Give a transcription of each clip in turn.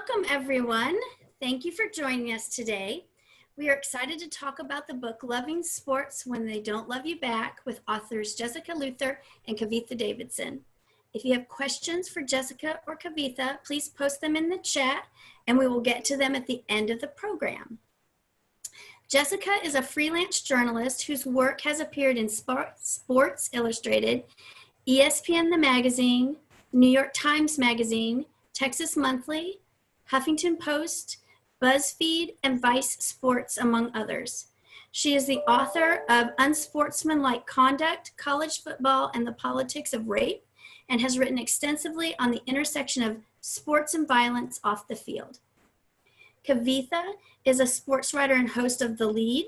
Welcome, everyone. Thank you for joining us today. We are excited to talk about the book Loving Sports When They Don't Love You Back with authors Jessica Luthor and Kavitha Davidson. If you have questions for Jessica or Kavitha, please post them in the chat and we will get to them at the end of the program. Jessica is a freelance journalist whose work has appeared in Sports Illustrated, ESPN the Magazine, New York Times Magazine, Texas Monthly, Huffington Post, BuzzFeed, and Vice Sports, among others. She is the author of Unsportsmanlike Conduct, College Football, and the Politics of Rape, and has written extensively on the intersection of sports and violence off the field. Kavitha is a sports writer and host of The Lead,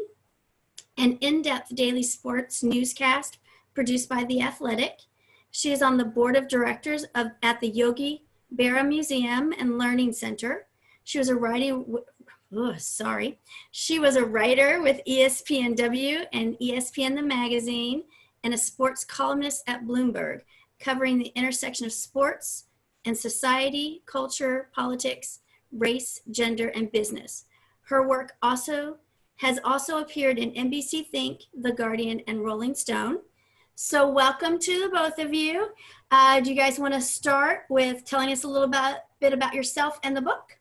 an in-depth daily sports newscast produced by The Athletic. She is on the board of directors at the Yogi Berra Museum and Learning Center. She was a writer with ESPNW and ESPN the Magazine, and a sports columnist at Bloomberg, covering the intersection of sports and society, culture, politics, race, gender, and business. Her work has also appeared in NBC Think, The Guardian, and Rolling Stone. So welcome to the both of you. Do you guys want to start with telling us a little bit about yourself and the book?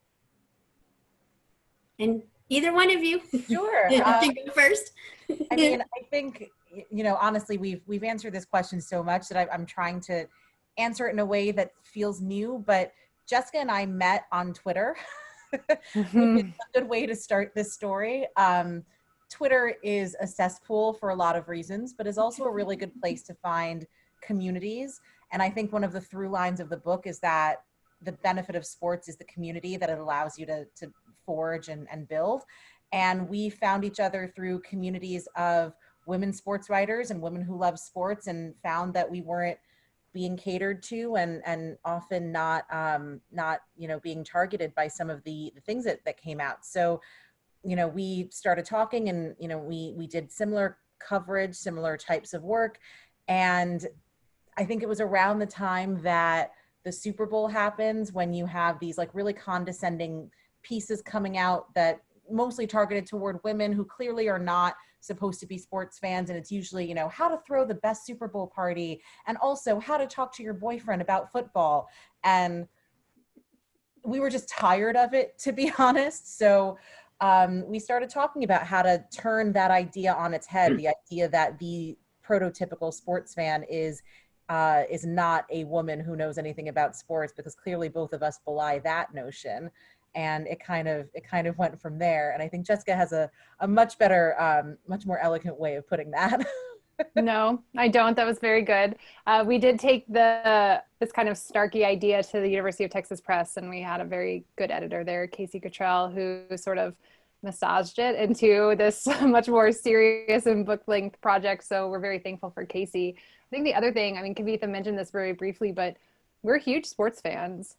And either one of you. Sure. You can go first. I mean, I think, honestly, we've answered this question so much that I'm trying to answer it in a way that feels new, but Jessica and I met on Twitter, which is a good way to start this story. Twitter is a cesspool for a lot of reasons, but is also a really good place to find communities. And I think one of the through lines of the book is that the benefit of sports is the community that it allows you to forge and build. And we found each other through communities of women sports writers and women who love sports, and found that we weren't being catered to and often not being targeted by some of the things that came out. So we started talking, and we did similar coverage, similar types of work. And I think it was around the time that the Super Bowl happens, when you have these like really condescending pieces coming out that mostly targeted toward women who clearly are not supposed to be sports fans. And it's usually, how to throw the best Super Bowl party, and also how to talk to your boyfriend about football. And we were just tired of it, to be honest. So we started talking about how to turn that idea on its head, the idea that the prototypical sports fan is not a woman who knows anything about sports, because clearly both of us belie that notion. And it kind of went from there. And I think Jessica has a much better, much more elegant way of putting that. No, I don't. That was very good. We did take this kind of snarky idea to the University of Texas Press, and we had a very good editor there, Casey Cottrell, who sort of massaged it into this much more serious and book-length project. So we're very thankful for Casey. I think the other thing, Kavitha mentioned this very briefly, but we're huge sports fans.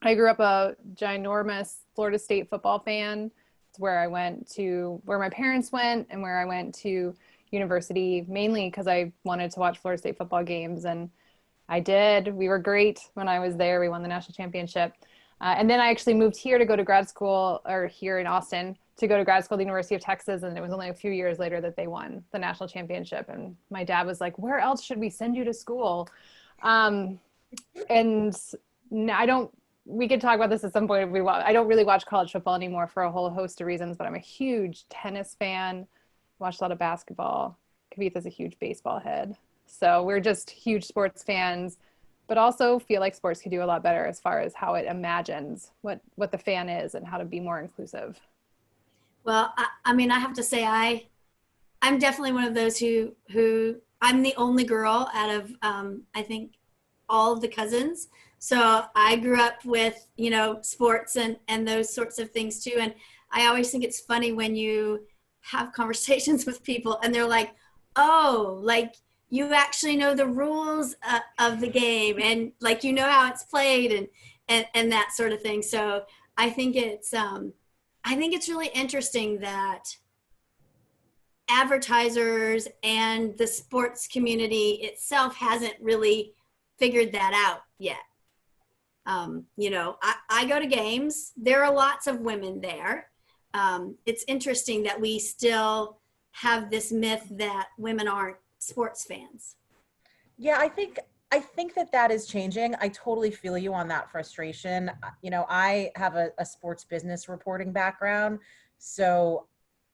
I grew up a ginormous Florida State football fan. It's where where my parents went, and where I went to university, mainly because I wanted to watch Florida State football games. And I did. We were great when I was there. We won the national championship. And then I actually moved here to go to grad school, or here in Austin, to go to grad school at the University of Texas. And it was only a few years later that they won the national championship. And my dad was like, where else should we send you to school? We could talk about this at some point. I don't really watch college football anymore for a whole host of reasons, but I'm a huge tennis fan, watched a lot of basketball. Kavitha's a huge baseball head. So we're just huge sports fans, but also feel like sports could do a lot better as far as how it imagines what the fan is and how to be more inclusive. Well, I have to say, I'm definitely one of those who I'm the only girl out of, I think, all of the cousins. So I grew up with, sports and those sorts of things too. And I always think it's funny when you have conversations with people and they're like, oh, like you actually know the rules of the game, and like, how it's played and that sort of thing. So I think it's really interesting that advertisers and the sports community itself hasn't really figured that out yet. I go to games. There are lots of women there. It's interesting that we still have this myth that women aren't sports fans. Yeah, I think that is changing. I totally feel you on that frustration. I have a sports business reporting background. So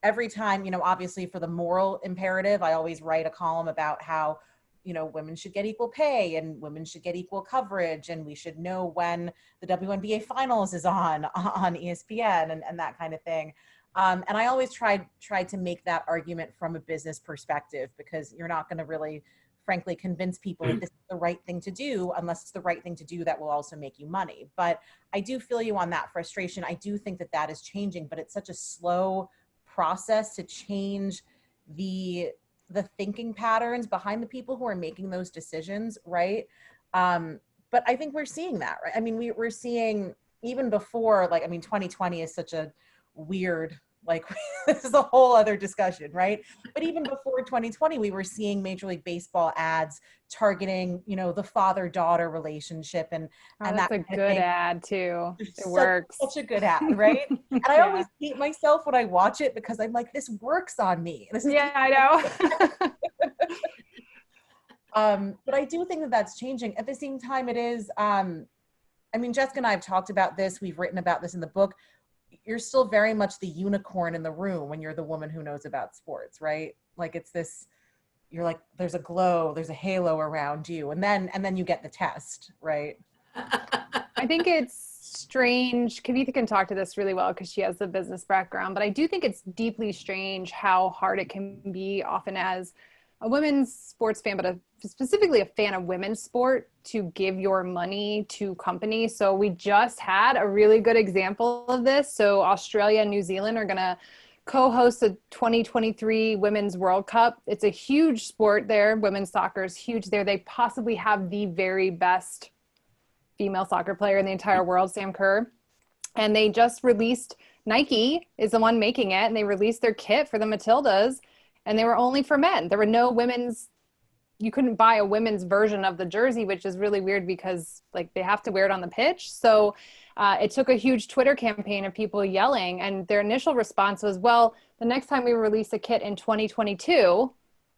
every time, obviously for the moral imperative, I always write a column about how, women should get equal pay and women should get equal coverage, and we should know when the WNBA finals is on ESPN and that kind of thing. And I always tried to make that argument from a business perspective, because you're not going to really, frankly, convince people that this is the right thing to do unless it's the right thing to do that will also make you money. But I do feel you on that frustration. I do think that is changing, but it's such a slow process to change the thinking patterns behind the people who are making those decisions, right? But I think we're seeing that, right? I mean, we're seeing, even before, 2020 is such a weird, this is a whole other discussion, right? But even before 2020, we were seeing Major League Baseball ads targeting, the father-daughter relationship, and that's a good ad too. It works. Such a good ad, right? And I always hate myself when I watch it, because I'm like, this works on me. I know. But I do think that that's changing. At the same time, it is. Jessica and I have talked about this. We've written about this in the book. You're still very much the unicorn in the room when you're the woman who knows about sports, right? Like, it's this, you're like, there's a glow, there's a halo around you. And then you get the test, right? I think it's strange. Kavitha can talk to this really well because she has the business background, but I do think it's deeply strange how hard it can be often as a women's sports fan, but specifically a fan of women's sport, to give your money to companies. So we just had a really good example of this. So Australia and New Zealand are going to co-host the 2023 Women's World Cup. It's a huge sport there. Women's soccer is huge there. They possibly have the very best female soccer player in the entire world, Sam Kerr. And they just released, Nike is the one making it, and they released their kit for the Matildas, and they were only for men. There were no women's, you couldn't buy a women's version of the jersey, which is really weird because they have to wear it on the pitch. So it took a huge Twitter campaign of people yelling, and their initial response was, well, the next time we release a kit in 2022,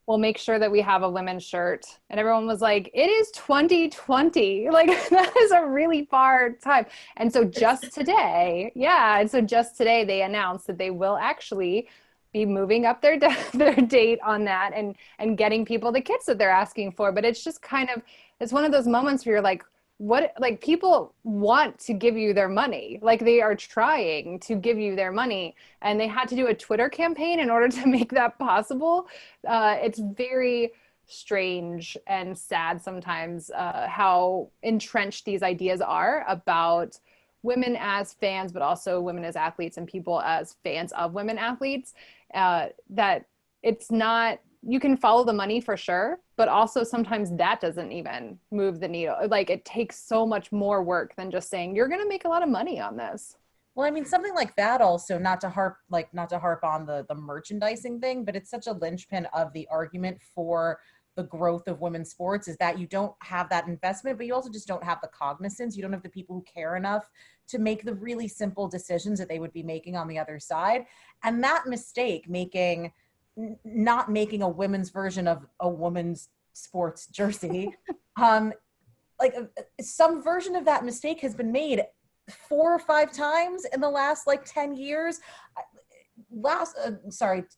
we'll make sure that we have a women's shirt. And everyone was like, it is 2020. That is a really far time. And so just today, they announced that they will actually be moving up their date on that and getting people the kits that they're asking for. But it's just it's one of those moments where you're like, people want to give you their money. They are trying to give you their money, and they had to do a Twitter campaign in order to make that possible. It's very strange and sad sometimes how entrenched these ideas are about women as fans, but also women as athletes and people as fans of women athletes, that it's not, you can follow the money for sure, but also sometimes that doesn't even move the needle. It takes so much more work than just saying, you're going to make a lot of money on this. Well, something like that also, not to harp on the merchandising thing, but it's such a linchpin of the argument for the growth of women's sports, is that you don't have that investment, but you also just don't have the cognizance. You don't have the people who care enough to make the really simple decisions that they would be making on the other side. And that mistake, not making a women's version of a woman's sports jersey, some version of that mistake has been made 4 or 5 times in the last 10 years.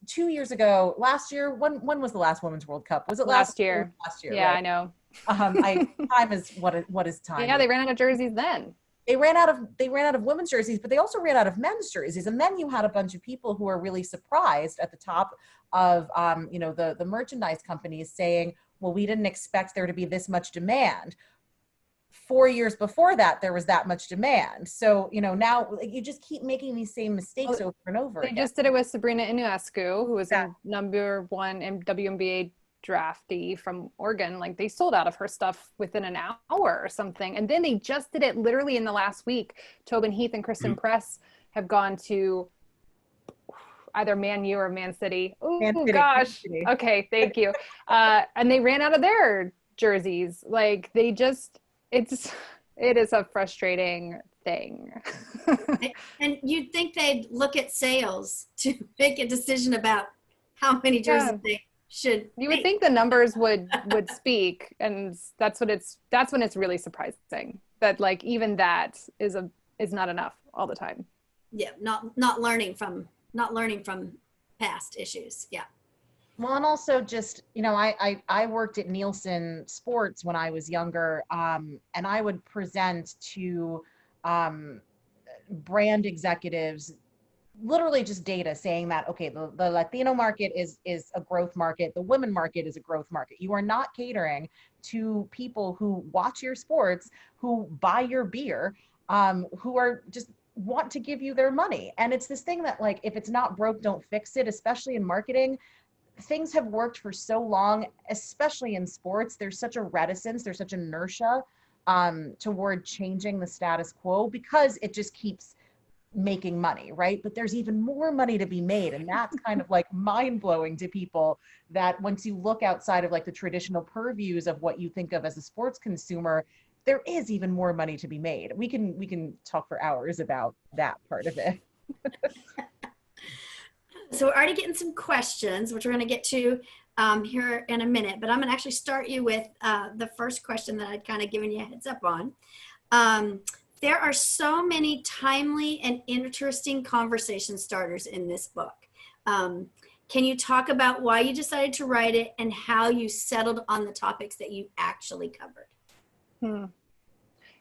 2 years ago, last year, when was the last Women's World Cup? Was it last year? Last year, yeah, right? I know. Time is what is time? Yeah, they ran out of jerseys then. They ran out of women's jerseys, but they also ran out of men's jerseys. And then you had a bunch of people who were really surprised at the top of the merchandise companies saying, well, we didn't expect there to be this much demand. 4 years before that, there was that much demand. So, now you just keep making these same mistakes over and over again. They just did it with Sabrina Ionescu, who was a number 1 WNBA draftee from Oregon. They sold out of her stuff within an hour or something. And then they just did it literally in the last week. Tobin Heath and Kristen Press have gone to either Man U or Man City. Oh gosh. Okay, thank you. And they ran out of their jerseys. It's it is a frustrating thing. And you'd think they'd look at sales to make a decision about how many jerseys Yeah. they should You would make. think the numbers would speak, and that's when it's really surprising that like even that is not enough all the time. Yeah, not learning from past issues. Yeah. Well, and also just, I worked at Nielsen Sports when I was younger, and I would present to um, brand executives literally just data saying that, okay, the Latino market is a growth market, the women market is a growth market. You are not catering to people who watch your sports, who buy your beer, who are just want to give you their money. And it's this thing that, like, if it's not broke, don't fix it, especially in marketing. Things have worked for so long, especially in sports. There's such a reticence, there's such inertia toward changing the status quo because it just keeps making money, right? But there's even more money to be made. And that's kind of like mind blowing to people, that once you look outside of like the traditional purviews of what you think of as a sports consumer, there is even more money to be made. We can talk for hours about that part of it. So we're already getting some questions, which we're going to get to here in a minute. But I'm going to actually start you with the first question that I'd kind of given you a heads up on. There are so many timely and interesting conversation starters in this book. Can you talk about why you decided to write it and how you settled on the topics that you actually covered?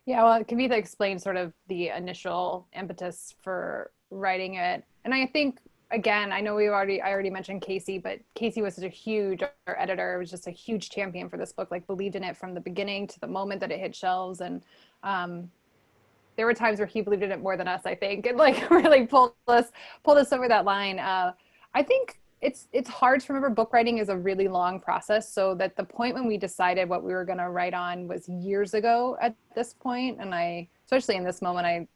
Yeah, well, Kavitha explained sort of the initial impetus for writing it. And I think, again, I know I already mentioned Casey, but Casey was such a huge, our editor was just a huge champion for this book, like believed in it from the beginning to the moment that it hit shelves. And there were times where he believed in it more than us, I think, and like really pulled us over that line. I think it's hard to remember. Book writing is a really long process, so that the point when we decided what we were going to write on was years ago at this point. And especially in this moment,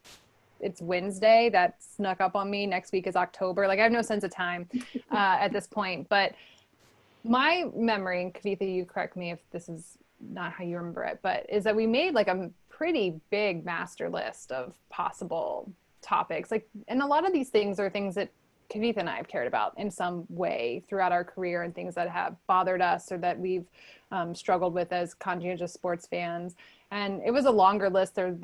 it's Wednesday, that snuck up on me. Next week is October. Like I have no sense of time at this point. But my memory, and Kavitha, you correct me if this is not how you remember it, but is that we made like a pretty big master list of possible topics. Like, and a lot of these things are things that Kavitha and I have cared about in some way throughout our career, and things that have bothered us or that we've struggled with as conscientious sports fans. And it was a longer list. There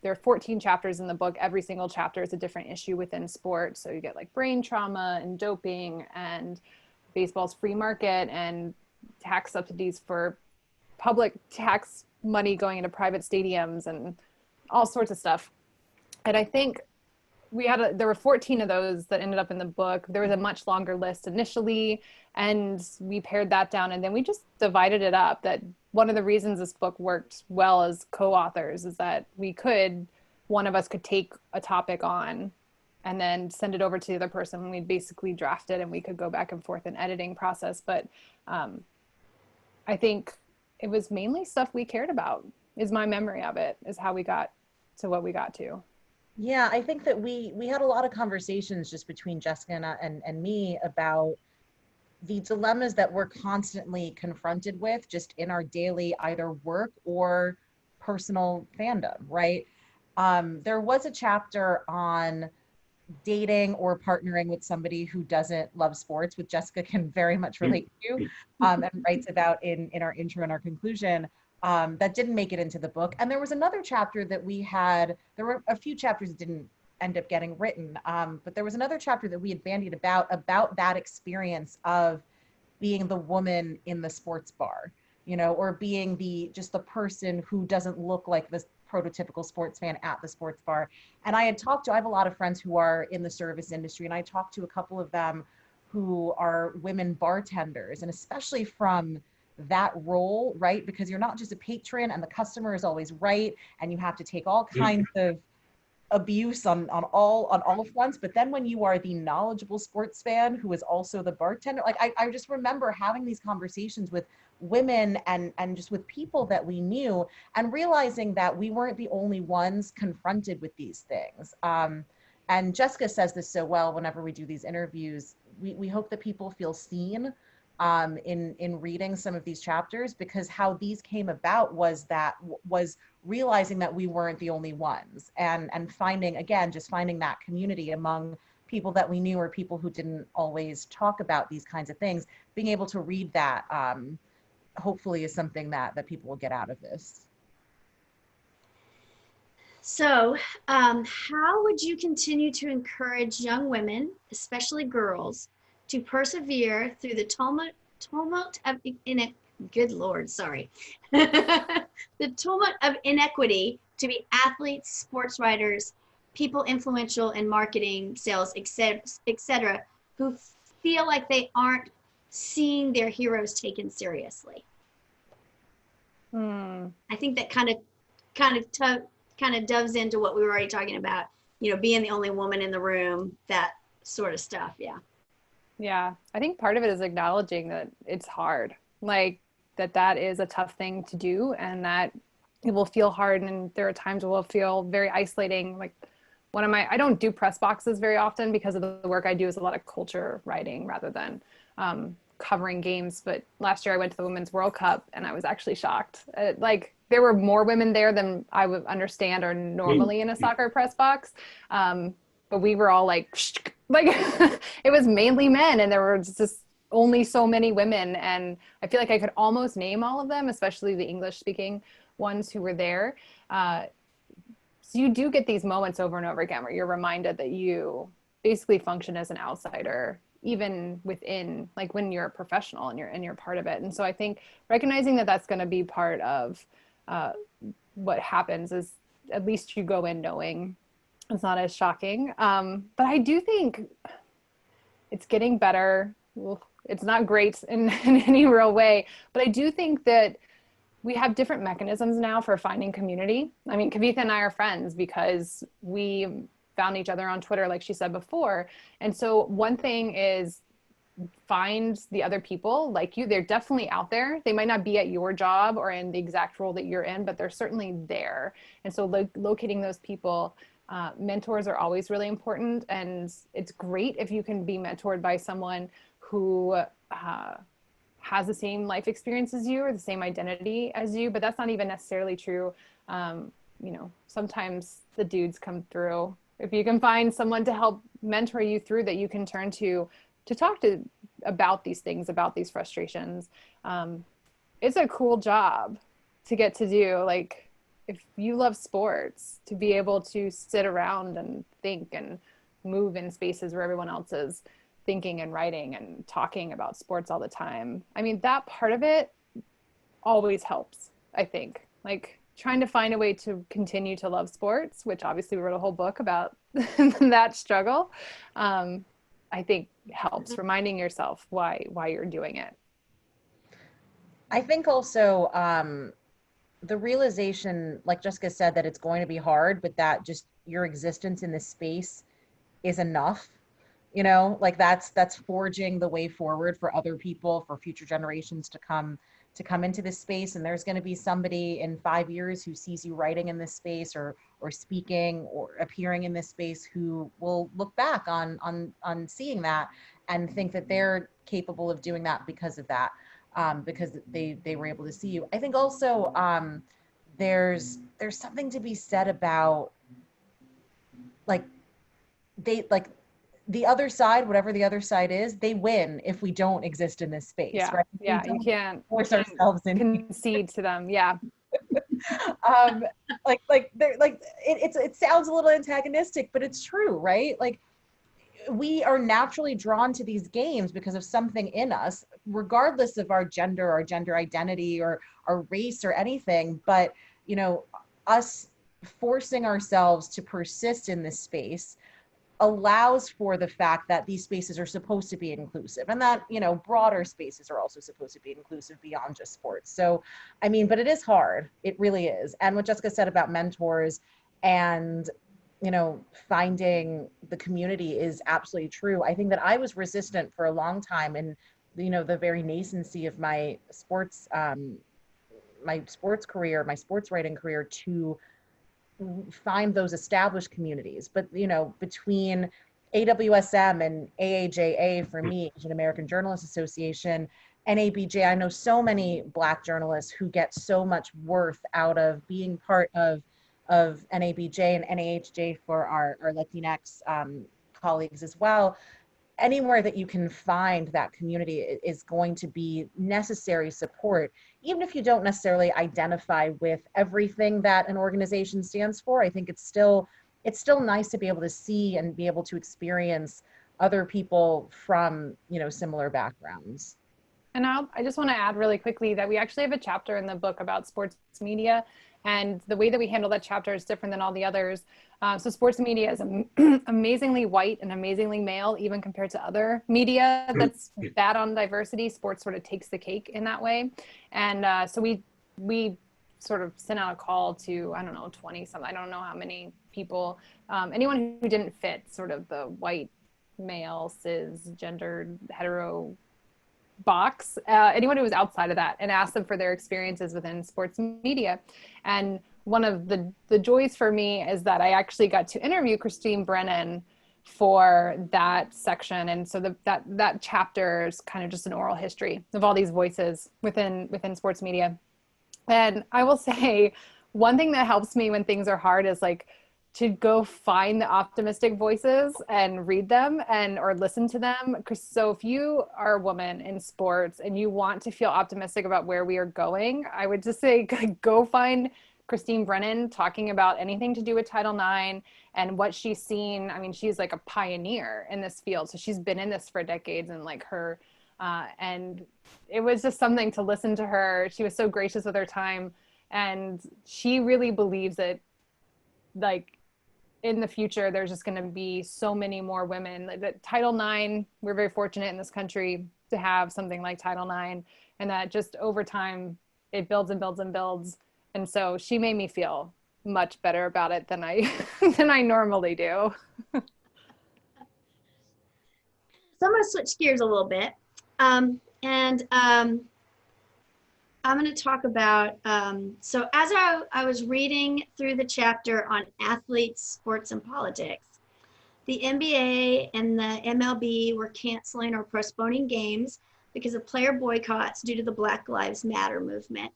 are 14 chapters in the book. Every single chapter is a different issue within sports. So you get like brain trauma and doping and baseball's free market and tax subsidies for public tax money going into private stadiums and all sorts of stuff. And I think there were 14 of those that ended up in the book. There was a much longer list initially, and we pared that down, and then we just divided it up. That one of the reasons this book worked well as co-authors is that one of us could take a topic on and then send it over to the other person, and we'd basically draft it, and we could go back and forth in editing process. But I think it was mainly stuff we cared about, is my memory of it, is how we got to what we got to. Yeah, I think that we had a lot of conversations just between Jessica and me about the dilemmas that we're constantly confronted with just in our daily either work or personal fandom, right? There was a chapter on dating or partnering with somebody who doesn't love sports, which Jessica can very much relate to, and writes about in our intro and our conclusion. That didn't make it into the book. And there was another chapter that there were a few chapters that didn't end up getting written, but there was another chapter that we had bandied about that experience of being the woman in the sports bar, or being just the person who doesn't look like this prototypical sports fan at the sports bar. And I have a lot of friends who are in the service industry, and I talked to a couple of them who are women bartenders, and especially from that role, right? Because you're not just a patron and the customer is always right, and you have to take all kinds of abuse on all fronts. But then when you are the knowledgeable sports fan who is also the bartender, like I just remember having these conversations with women and just with people that we knew, and realizing that we weren't the only ones confronted with these things. And Jessica says this so well whenever we do these interviews. We hope that people feel seen in reading some of these chapters, because how these came about was realizing that we weren't the only ones, and finding, again, just finding that community among people that we knew or people who didn't always talk about these kinds of things. Being able to read that hopefully is something that people will get out of this. So, how would you continue to encourage young women, especially girls, to persevere through the tumult of good Lord, sorry, the tumult of inequity to be athletes, sports writers, people influential in marketing, sales, etc., who feel like they aren't seeing their heroes taken seriously? I think that kind of doves into what we were already talking about, being the only woman in the room, that sort of stuff. Yeah, I think part of it is acknowledging that it's hard, like that is a tough thing to do, and that it will feel hard, and there are times it will feel very isolating. Like I don't do press boxes very often because of the work I do is a lot of culture writing rather than covering games. But last year I went to the Women's World Cup and I was actually shocked. Like there were more women there than I would understand are normally in a soccer press box. But we were all like it was mainly men, and there were just only so many women. And I feel like I could almost name all of them, especially the English speaking ones who were there. So you do get these moments over and over again where you're reminded that you basically function as an outsider, even within, like, when you're a professional and you're part of it. And so I think recognizing that that's going to be part of what happens is at least you go in knowing it's not as shocking. But I do think it's getting better. Well, it's not great in any real way, but I do think that we have different mechanisms now for finding community. I mean, Kavitha and I are friends because we found each other on Twitter, like she said before. And so one thing is find the other people like you. They're definitely out there. They might not be at your job or in the exact role that you're in, but they're certainly there. And so locating those people, mentors are always really important. And it's great if you can be mentored by someone who has the same life experience as you or the same identity as you, but that's not even necessarily true. Sometimes the dudes come through. If you can find someone to help mentor you through that you can turn to talk to about these things, about these frustrations, it's a cool job to get to do. Like, if you love sports, to be able to sit around and think and move in spaces where everyone else is thinking and writing and talking about sports all the time. I mean, that part of it always helps, I think. Like, trying to find a way to continue to love sports, which obviously we wrote a whole book about that struggle, I think helps, reminding yourself why you're doing it. I think also the realization, like Jessica said, that it's going to be hard, but that just your existence in this space is enough. Like that's forging the way forward for other people, for future generations to come into this space. And there's going to be somebody in 5 years who sees you writing in this space or speaking or appearing in this space, who will look back on seeing that and think that they're capable of doing that because of that, because they were able to see you. I think also there's something to be said about the other side, whatever the other side is, they win if we don't exist in this space, yeah, right? Yeah, you can't force ourselves in. Concede to them, yeah. It sounds a little antagonistic, but it's true, right? Like, we are naturally drawn to these games because of something in us, regardless of our gender identity or our race or anything. But us forcing ourselves to persist in this space allows for the fact that these spaces are supposed to be inclusive, and that broader spaces are also supposed to be inclusive beyond just sports. So I mean, but it is hard, it really is. And what Jessica said about mentors and finding the community is absolutely true. I think that I was resistant for a long time in the very nascency of my sports career, my sports writing career, to find those established communities. But between AWSM and AAJA, for me, Asian American Journalists Association, NABJ. I know so many Black journalists who get so much worth out of being part of NABJ and NAHJ for our Latinx colleagues as well. Anywhere that you can find that community is going to be necessary support, even if you don't necessarily identify with everything that an organization stands for. I think it's still nice to be able to see and be able to experience other people from, you know, similar backgrounds. And I just want to add really quickly that we actually have a chapter in the book about sports media, and the way that we handle that chapter is different than all the others. So sports media is amazingly white and amazingly male, even compared to other media that's bad on diversity. Sports sort of takes the cake in that way. And so we sort of sent out a call to, I don't know, 20 something, I don't know how many people, anyone who didn't fit sort of the white, male, cisgendered, hetero box, anyone who was outside of that, and asked them for their experiences within sports media. And one of the joys for me is that I actually got to interview Christine Brennan for that section. And so that chapter is kind of just an oral history of all these voices within sports media. And I will say, one thing that helps me when things are hard is like to go find the optimistic voices and read them or listen to them. So if you are a woman in sports and you want to feel optimistic about where we are going, I would just say go find Christine Brennan talking about anything to do with Title IX and what she's seen. I mean, she's like a pioneer in this field. So she's been in this for decades, and like her, and it was just something to listen to her. She was so gracious with her time, and she really believes that, like, in the future, there's just going to be so many more women. That Title IX, we're very fortunate in this country to have something like Title IX, and that just over time, it builds and builds and builds. And so she made me feel much better about it than I than I normally do. So I'm going to switch gears a little bit. I'm going to talk about, so as I was reading through the chapter on athletes, sports, and politics, the NBA and the MLB were canceling or postponing games because of player boycotts due to the Black Lives Matter movement.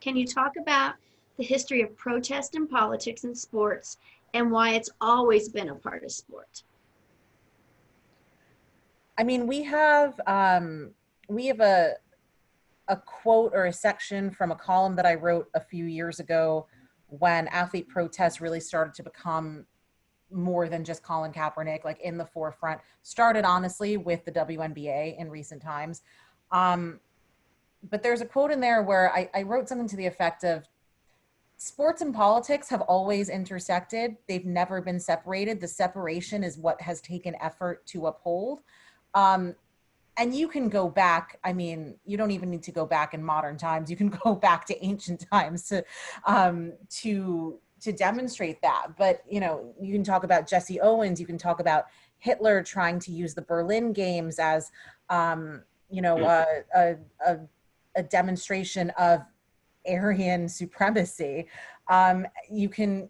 Can you talk about the history of protest in politics and sports and why it's always been a part of sport? I mean, we have a quote or a section from a column that I wrote a few years ago when athlete protests really started to become more than just Colin Kaepernick, like in the forefront. Started honestly with the WNBA in recent times. But there's a quote in there where I wrote something to the effect of, sports and politics have always intersected. They've never been separated. The separation is what has taken effort to uphold. And you can go back, I mean, you don't even need to go back in modern times. You can go back to ancient times to demonstrate that. But, you know, you can talk about Jesse Owens, you can talk about Hitler trying to use the Berlin Games as, you know, a demonstration of Aryan supremacy. You can,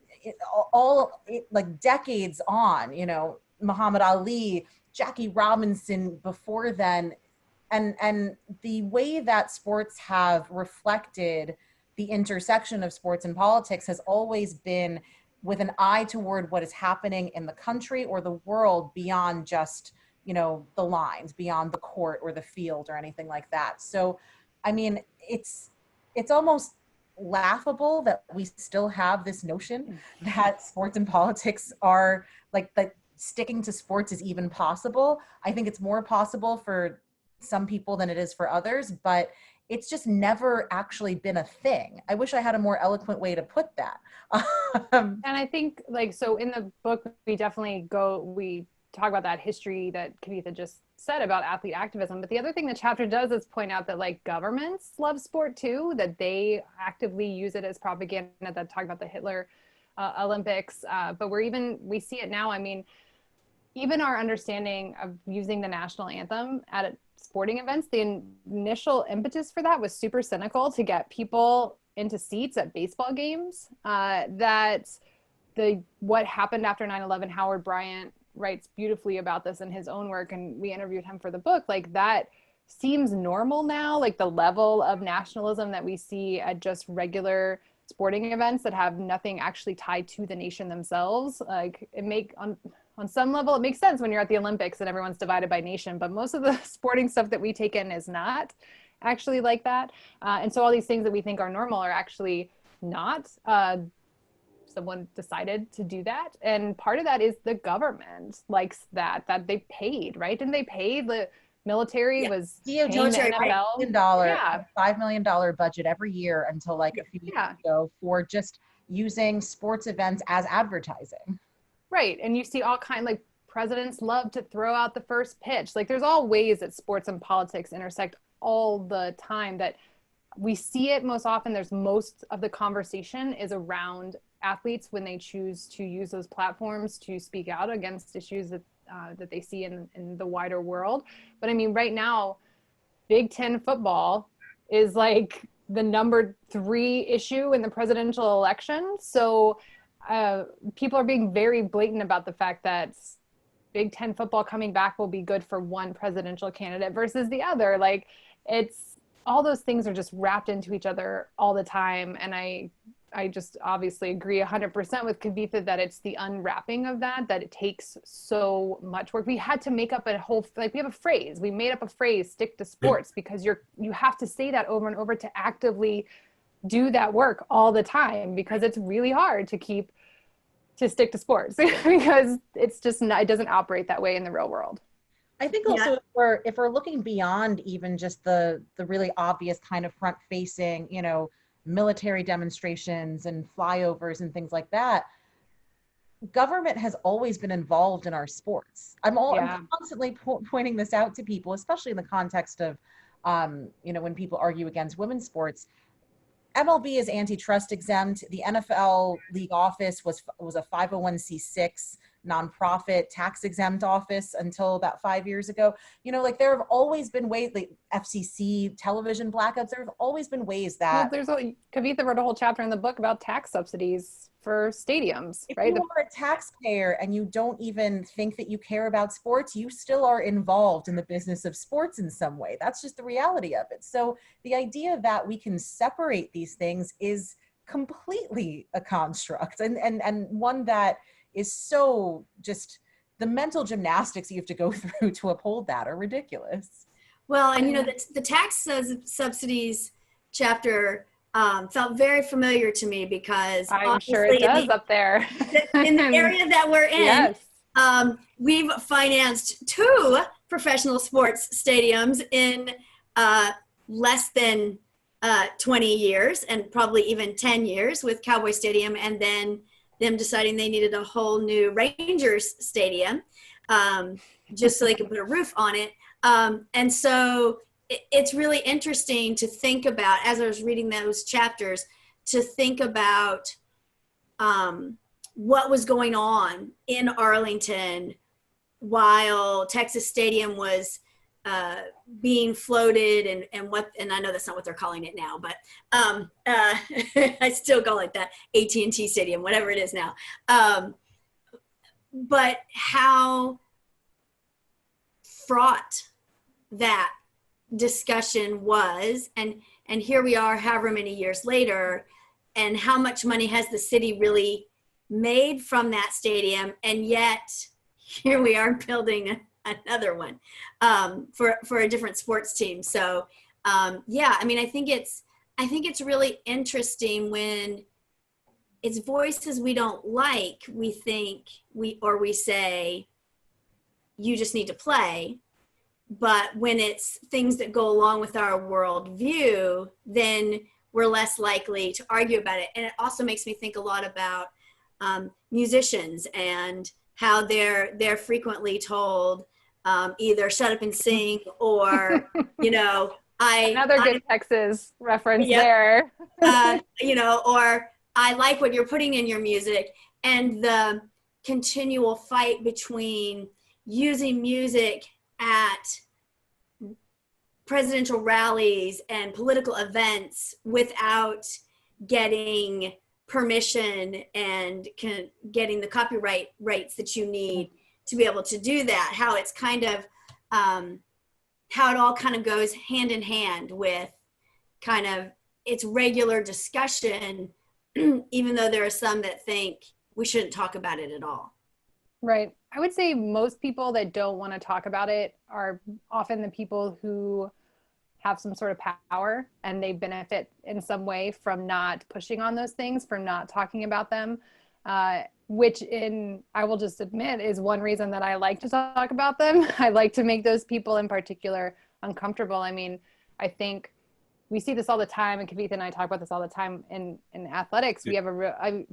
like decades on, you know, Muhammad Ali, Jackie Robinson before then, and the way that sports have reflected the intersection of sports and politics has always been with an eye toward what is happening in the country or the world beyond just, you know, the lines, beyond the court or the field or anything like that. So, I mean, it's almost laughable that we still have this notion that sports and politics are like that. Sticking to sports is even possible. I think it's more possible for some people than it is for others, but it's just never actually been a thing. I wish I had a more eloquent way to put that. And I think, like, so in the book, we talk about that history that Kavitha just said about athlete activism. But the other thing the chapter does is point out that, like, governments love sport too, that they actively use it as propaganda, that talk about the Hitler Olympics. But we see it now. I mean, even our understanding of using the national anthem at sporting events, the initial impetus for that was super cynical to get people into seats at baseball games. What happened after 9/11, Howard Bryant writes beautifully about this in his own work, and we interviewed him for the book, like that seems normal now, like the level of nationalism that we see at just regular sporting events that have nothing actually tied to the nation themselves. Like on some level, it makes sense when you're at the Olympics and everyone's divided by nation, but most of the sporting stuff that we take in is not actually like that. And so all these things that we think are normal are actually not. Someone decided to do that, and part of that is the government likes that they paid, right? Didn't they pay the military? Yeah. Was DOJ paying the NFL? Yeah. $5 million budget every year until like a few years ago for just using sports events as advertising. Right. And you see all kind, like presidents love to throw out the first pitch. Like there's all ways that sports and politics intersect all the time that we see it most often. There's most of the conversation is around athletes when they choose to use those platforms to speak out against issues that they see in the wider world. But I mean, right now, Big Ten football is like the number 3 issue in the presidential election. So people are being very blatant about the fact that Big Ten football coming back will be good for one presidential candidate versus the other. Like it's all those things are just wrapped into each other all the time. And I just obviously agree 100% with Kavitha that it's the unwrapping of that it takes so much work. We had to make up a whole, like we have a phrase, we made up a phrase, stick to sports, because you have to say that over and over to actively do that work all the time, because it's really hard to stick to sports because it's just not, it doesn't operate that way in the real world. I think also if we're looking beyond even just the really obvious kind of front facing, military demonstrations and flyovers and things like that, government has always been involved in our sports. I'm constantly pointing this out to people, especially in the context of, when people argue against women's sports. MLB is antitrust exempt. The NFL league office was a 501c6 nonprofit tax exempt office until about 5 years ago. Like there have always been ways, like FCC television blackouts, there have always been ways that Kavitha wrote a whole chapter in the book about tax subsidies for stadiums, right? If you are a taxpayer and you don't even think that you care about sports, you still are involved in the business of sports in some way. That's just the reality of it. So the idea that we can separate these things is completely a construct, and one that is so just, the mental gymnastics you have to go through to uphold that are ridiculous. Well, and the tax subsidies chapter felt very familiar to me because I'm sure it does up there. In the area that we're in, yes. We've financed 2 professional sports stadiums in less than 20 years and probably even 10 years with Cowboy Stadium, and then them deciding they needed a whole new Rangers stadium just so they could put a roof on it. And so it's really interesting to think about, as I was reading those chapters, to think about what was going on in Arlington while Texas Stadium was being floated, and I know that's not what they're calling it now, but I still call it that AT&T Stadium, whatever it is now. But how fraught that discussion was, and here we are however many years later, and how much money has the city really made from that stadium, and yet here we are building another one for a different sports team. So I think it's really interesting when it's voices we don't like, we say you just need to play. But when it's things that go along with our worldview, then we're less likely to argue about it. And it also makes me think a lot about musicians and how they're frequently told either shut up and sing, or another good Texas reference there. Or I like what you're putting in your music, and the continual fight between using music at presidential rallies and political events without getting permission and getting the copyright rights that you need to be able to do that. How it's kind of how it all kind of goes hand in hand with kind of its regular discussion, even though there are some that think we shouldn't talk about it at all. Right. I would say most people that don't want to talk about it are often the people who have some sort of power and they benefit in some way from not pushing on those things, from not talking about them, which I will just admit is one reason that I like to talk about them. I like to make those people in particular uncomfortable. I mean, I think we see this all the time, and Kavitha and I talk about this all the time in athletics. We have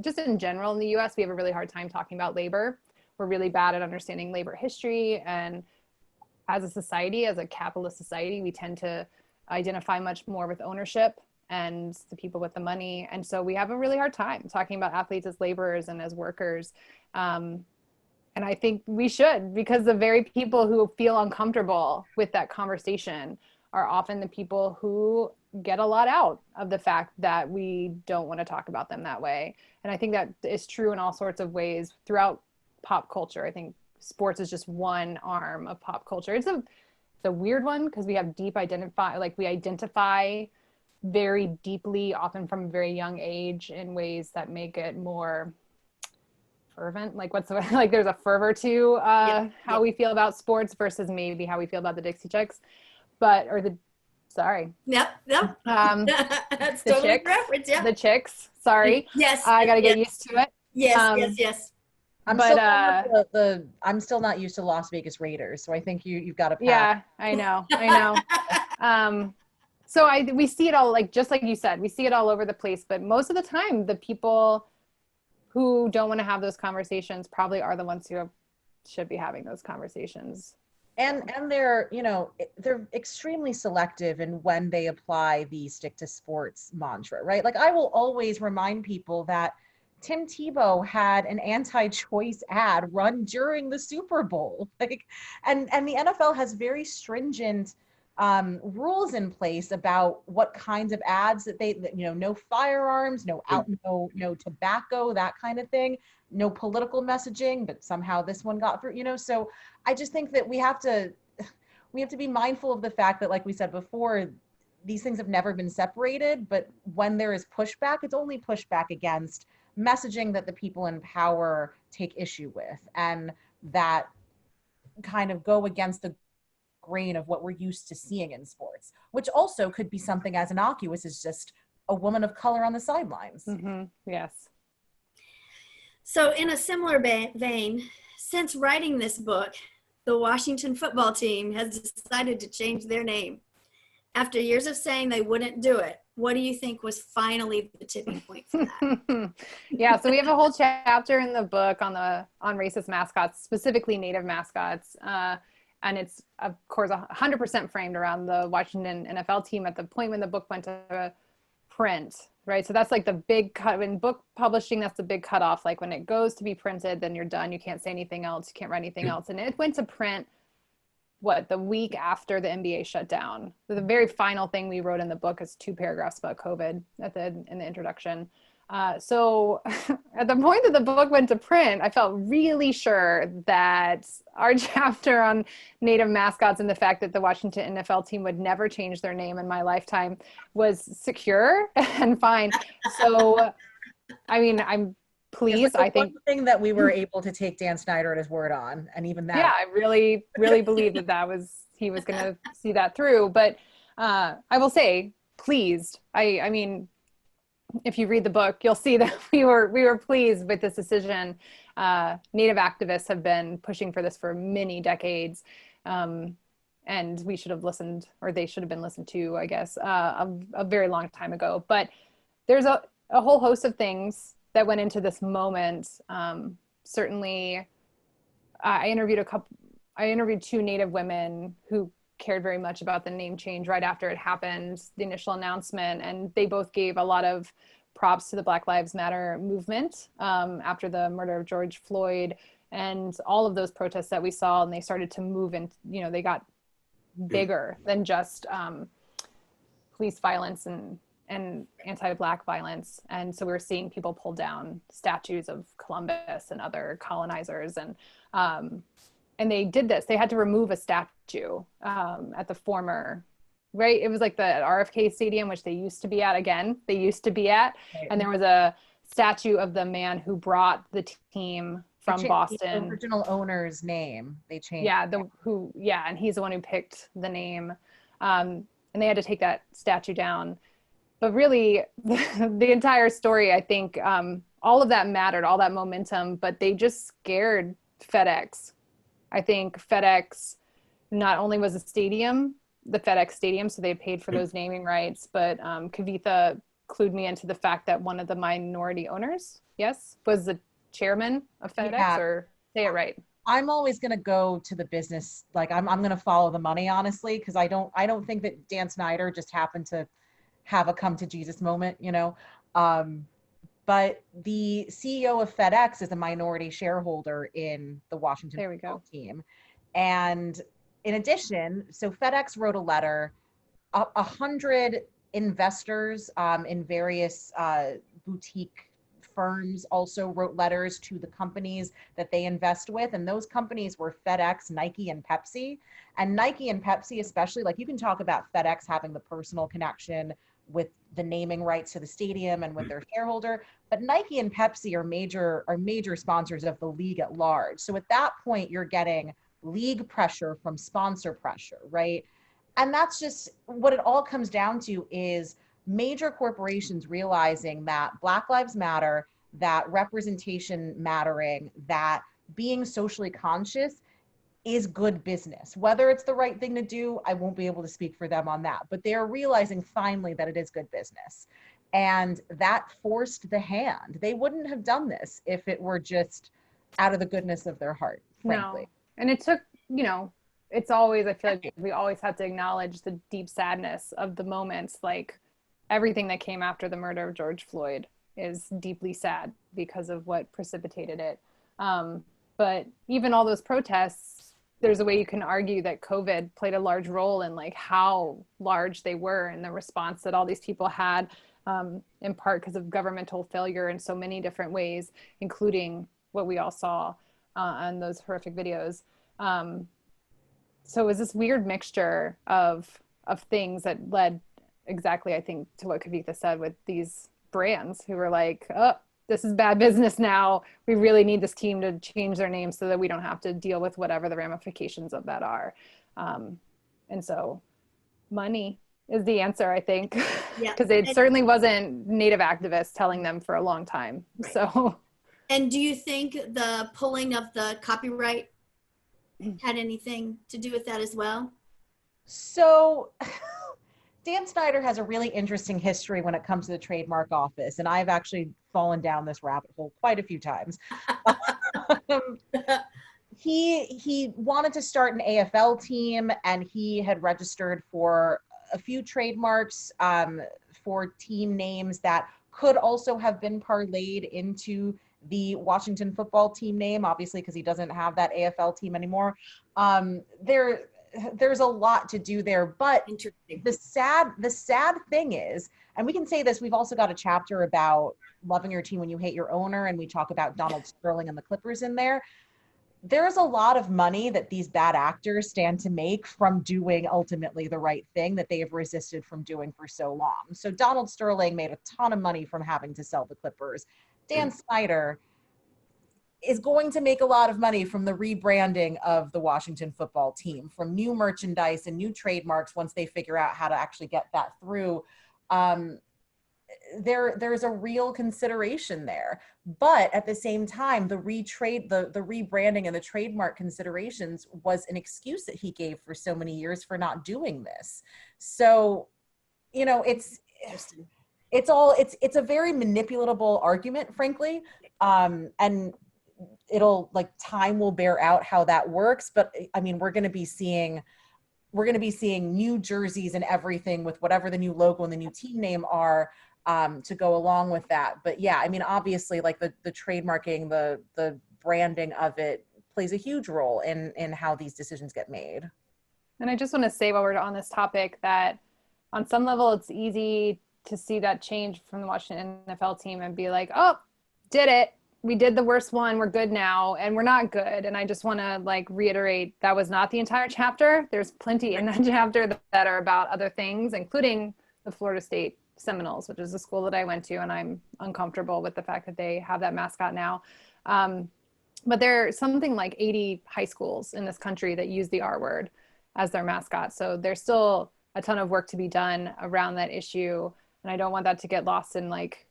just in general in the US, we have a really hard time talking about labor. We're really bad at understanding labor history, and as a society, as a capitalist society, we tend to identify much more with ownership and the people with the money. And so we have a really hard time talking about athletes as laborers and as workers. And I think we should, because the very people who feel uncomfortable with that conversation are often the people who get a lot out of the fact that we don't want to talk about them that way. And I think that is true in all sorts of ways throughout pop culture. I think sports is just one arm of pop culture. It's a weird one because we have we identify very deeply, often from a very young age, in ways that make it more fervent. Like like there's a fervor to how we feel about sports versus maybe how we feel about the Dixie Chicks, sorry. Yep. That's the totally chicks, reference. Yeah. The Chicks. Sorry. Yes. I got to get used to it. Yes. I'm still not used to Las Vegas Raiders, so I think you've got a path. Yeah, I know. So we see it all, like, just like you said, we see it all over the place, but most of the time the people who don't want to have those conversations probably are the ones who should be having those conversations. And they're extremely selective in when they apply the stick to sports mantra, right? Like, I will always remind people that Tim Tebow had an anti-choice ad run during the Super Bowl. And the NFL has very stringent rules in place about what kinds of ads that no firearms, no tobacco, that kind of thing, no political messaging, but somehow this one got through, so I just think that we have to be mindful of the fact that, like we said before, these things have never been separated, but when there is pushback, it's only pushback against messaging that the people in power take issue with, and that kind of go against the grain of what we're used to seeing in sports, which also could be something as innocuous as just a woman of color on the sidelines. Mm-hmm. Yes. So in a similar vein, since writing this book, the Washington football team has decided to change their name. After years of saying they wouldn't do it, what do you think was finally the tipping point for that? Yeah, so we have a whole chapter in the book on racist mascots, specifically Native mascots. And it's, of course, 100% framed around the Washington NFL team at the point when the book went to print, right? So that's like the big cut in book publishing. That's the big cutoff. Like when it goes to be printed, then you're done. You can't say anything else. You can't write anything else. And it went to print, the week after the NBA shut down. So the very final thing we wrote in the book is 2 paragraphs about COVID in the introduction. So at the point that the book went to print, I felt really sure that our chapter on Native mascots and the fact that the Washington NFL team would never change their name in my lifetime was secure and fine. So, I mean, I'm pleased. I think one thing that we were able to take Dan Snyder at his word on, and even that. Yeah, I really, really believed he was going to see that through. But I will say, pleased. I mean, if you read the book, you'll see that we were pleased with this decision. Native activists have been pushing for this for many decades, and we should have listened, or they should have been listened to, I guess, a very long time ago. But there's a whole host of things that went into this moment. Certainly, I interviewed 2 Native women who cared very much about the name change right after it happened, the initial announcement, and they both gave a lot of props to the Black Lives Matter movement after the murder of George Floyd and all of those protests that we saw, and they started to move in, they got bigger than just police violence and anti-Black violence. And so we were seeing people pull down statues of Columbus and other colonizers. And and they did this. They had to remove a statue at the former, right? It was like the RFK Stadium, which they used to be at again. They used to be at, Right. and there was a statue of the man who brought the team from Boston. The original owner's name, they changed. Yeah, and he's the one who picked the name. And they had to take that statue down. But really, the entire story, I think, all of that mattered, all that momentum, but they just scared FedEx. I think FedEx not only was a stadium, the FedEx Stadium, so they paid for those naming rights, but Kavitha clued me into the fact that one of the minority owners, yes, was the chairman of FedEx, Yeah. or say it right. I'm always going to go to the business. Like I'm going to follow the money, honestly, because I don't think that Dan Snyder just happened to have a come to Jesus moment, you know. But the CEO of FedEx is a minority shareholder in the Washington football team. And in addition, so FedEx wrote a letter, 100 investors in various boutique firms also wrote letters to the companies that they invest with. And those companies were FedEx, Nike, and Pepsi. And Nike and Pepsi, especially, like you can talk about FedEx having the personal connection with the naming rights to the stadium and with their shareholder, but Nike and Pepsi are major sponsors of the league at large. So at that point, you're getting league pressure from sponsor pressure, right? And that's just what it all comes down to, is major corporations realizing that Black Lives Matter, that representation mattering, that being socially conscious is good business. Whether it's the right thing to do, I won't be able to speak for them on that, but they are realizing finally that it is good business. And that forced the hand. They wouldn't have done this if it were just out of the goodness of their heart, frankly. No. And it took, you know, it's always, I feel like we always have to acknowledge the deep sadness of the moments. Like everything that came after the murder of George Floyd is deeply sad because of what precipitated it. But even all those protests, there's a way you can argue that COVID played a large role in like how large they were and the response that all these people had, in part because of governmental failure in so many different ways, including what we all saw on those horrific videos. So it was this weird mixture of things that led exactly, I think, to what Kavitha said with these brands who were like, oh, this is bad business now. We really need this team to change their name so that we don't have to deal with whatever the ramifications of that are. And so money is the answer, I think, because it certainly wasn't Native activists telling them for a long time. Right. So. And do you think the pulling of the copyright had anything to do with that as well? So Dan Snyder has a really interesting history when it comes to the trademark office, and I've actually fallen down this rabbit hole quite a few times. He wanted to start an AFL team, and he had registered for a few trademarks for team names that could also have been parlayed into the Washington football team name, obviously, because he doesn't have that AFL team anymore. There's a lot to do there, but the sad thing is, and we can say this, we've also got a chapter about loving your team when you hate your owner, and we talk about Donald Sterling and the Clippers in there. There's a lot of money that these bad actors stand to make from doing ultimately the right thing that they have resisted from doing for so long. So Donald Sterling made a ton of money from having to sell the Clippers. Dan Snyder is going to make a lot of money from the rebranding of the Washington football team, from new merchandise and new trademarks once they figure out how to actually get that through. There's a real consideration there. But at the same time, the rebranding and the trademark considerations was an excuse that he gave for so many years for not doing this. So, you know, it's a very manipulatable argument, frankly. And it'll, like, time will bear out how that works. But I mean, we're going to be seeing new jerseys and everything with whatever the new logo and the new team name are, to go along with that. But yeah, I mean, obviously, like the trademarking, the branding of it plays a huge role in how these decisions get made. And I just want to say, while we're on this topic, that on some level, it's easy to see that change from the Washington NFL team and be like, oh, did it. we did the worst one, we're good now, and we're not good. And I just want to like reiterate that was not the entire chapter. There's plenty in that chapter that are about other things, including the Florida State Seminoles, which is the school that I went to, and I'm uncomfortable with the fact that they have that mascot now. But there are something like 80 high schools in this country that use the R word as their mascot. So there's still a ton of work to be done around that issue. And I don't want that to get lost in like,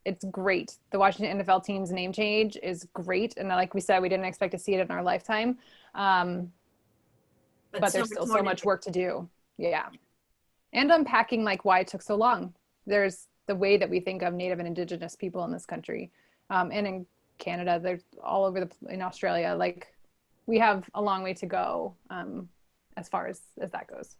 it's great. The Washington NFL team's name change is great. And like we said, we didn't expect to see it in our lifetime. But there's still so much work to do. Yeah. And unpacking like why it took so long. There's the way that we think of Native and Indigenous people in this country. And in Canada, there's all over in Australia, like we have a long way to go as far as that goes.